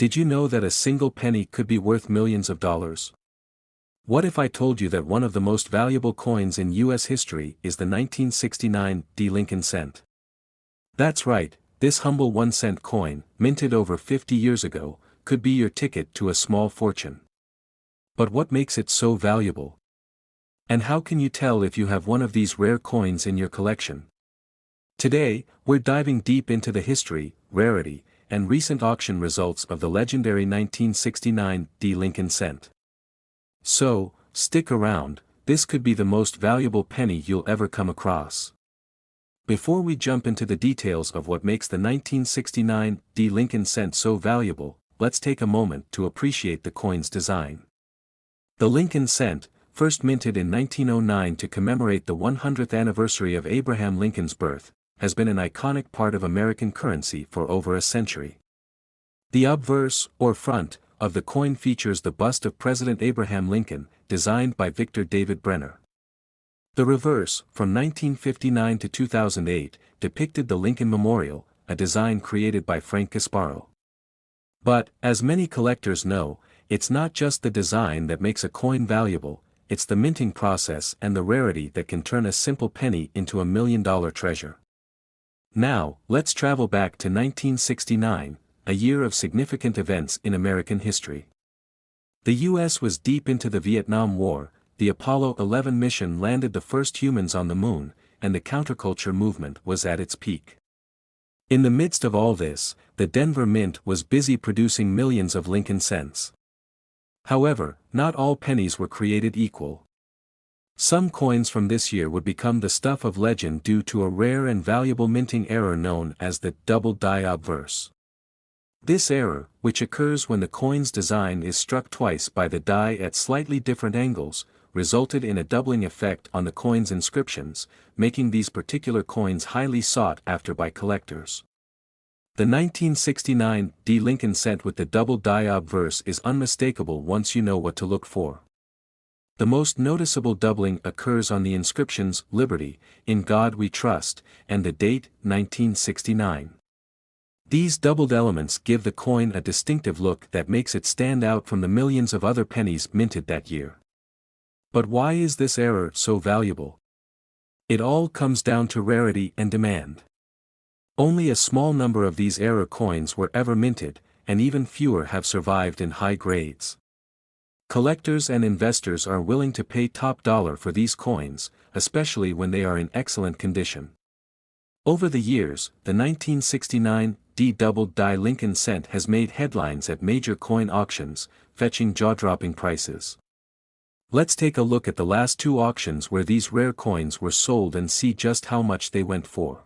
Did you know that a single penny could be worth millions of dollars? What if I told you that one of the most valuable coins in U.S. history is the 1969 Lincoln cent? That's right, this humble 1-cent coin, minted over 50 years ago, could be your ticket to a small fortune. But what makes it so valuable? And how can you tell if you have one of these rare coins in your collection? Today, we're diving deep into the history, rarity, and recent auction results of the legendary 1969 Lincoln cent. So, stick around, this could be the most valuable penny you'll ever come across. Before we jump into the details of what makes the 1969 Lincoln cent so valuable, let's take a moment to appreciate the coin's design. The Lincoln cent, first minted in 1909 to commemorate the 100th anniversary of Abraham Lincoln's birth, has been an iconic part of American currency for over a century. The obverse, or front, of the coin features the bust of President Abraham Lincoln, designed by Victor David Brenner. The reverse, from 1959 to 2008, depicted the Lincoln Memorial, a design created by Frank Gasparo. But, as many collectors know, it's not just the design that makes a coin valuable, it's the minting process and the rarity that can turn a simple penny into a million-dollar treasure. Now, let's travel back to 1969, a year of significant events in American history. The U.S. was deep into the Vietnam War, the Apollo 11 mission landed the first humans on the moon, and the counterculture movement was at its peak. In the midst of all this, the Denver Mint was busy producing millions of Lincoln cents. However, not all pennies were created equal. Some coins from this year would become the stuff of legend due to a rare and valuable minting error known as the Doubled Die Obverse. This error, which occurs when the coin's design is struck twice by the die at slightly different angles, resulted in a doubling effect on the coin's inscriptions, making these particular coins highly sought after by collectors. The 1969 Lincoln cent with the Doubled Die Obverse is unmistakable once you know what to look for. The most noticeable doubling occurs on the inscriptions "Liberty, in God We Trust," and the date 1969. These doubled elements give the coin a distinctive look that makes it stand out from the millions of other pennies minted that year. But why is this error so valuable? It all comes down to rarity and demand. Only a small number of these error coins were ever minted, and even fewer have survived in high grades. Collectors and investors are willing to pay top dollar for these coins, especially when they are in excellent condition. Over the years, the 1969 Doubled Die Lincoln cent has made headlines at major coin auctions, fetching jaw-dropping prices. Let's take a look at the last two auctions where these rare coins were sold and see just how much they went for.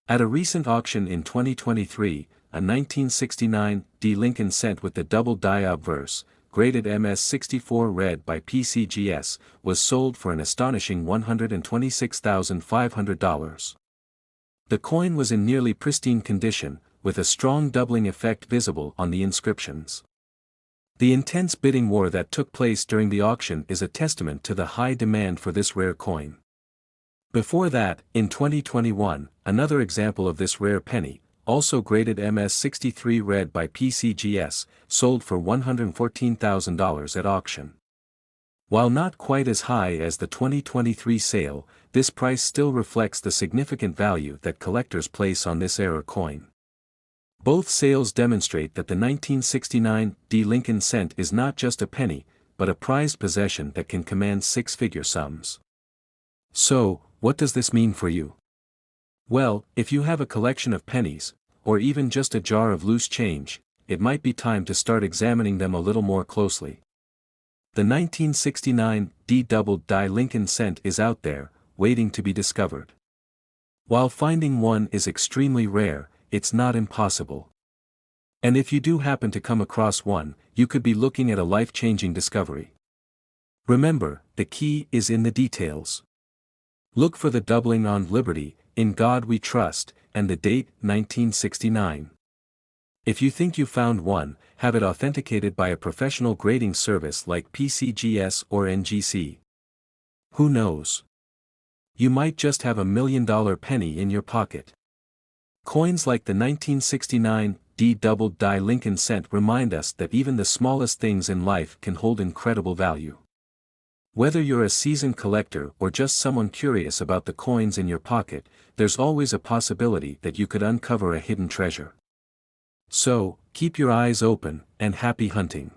At a recent auction in 2023, a 1969 Lincoln cent with the Doubled Die Obverse, graded MS64 red by PCGS, was sold for an astonishing $126,500. The coin was in nearly pristine condition, with a strong doubling effect visible on the inscriptions. The intense bidding war that took place during the auction is a testament to the high demand for this rare coin. Before that, in 2021, another example of this rare penny, also graded MS63 red by PCGS, sold for $114,000 at auction. While not quite as high as the 2023 sale, this price still reflects the significant value that collectors place on this error coin. Both sales demonstrate that the 1969 Lincoln cent is not just a penny, but a prized possession that can command six-figure sums. So, what does this mean for you? Well, if you have a collection of pennies, or even just a jar of loose change, it might be time to start examining them a little more closely. The 1969 Doubled Die Lincoln cent is out there, waiting to be discovered. While finding one is extremely rare, it's not impossible. And if you do happen to come across one, you could be looking at a life-changing discovery. Remember, the key is in the details. Look for the doubling on "Liberty, in God We Trust," and the date 1969. If you think you found one, have it authenticated by a professional grading service like PCGS or NGC. Who knows? You might just have $1 million penny in your pocket. Coins like the 1969 D Doubled Die Lincoln Cent remind us that even the smallest things in life can hold incredible value. Whether you're a seasoned collector or just someone curious about the coins in your pocket, there's always a possibility that you could uncover a hidden treasure. So, keep your eyes open, and happy hunting.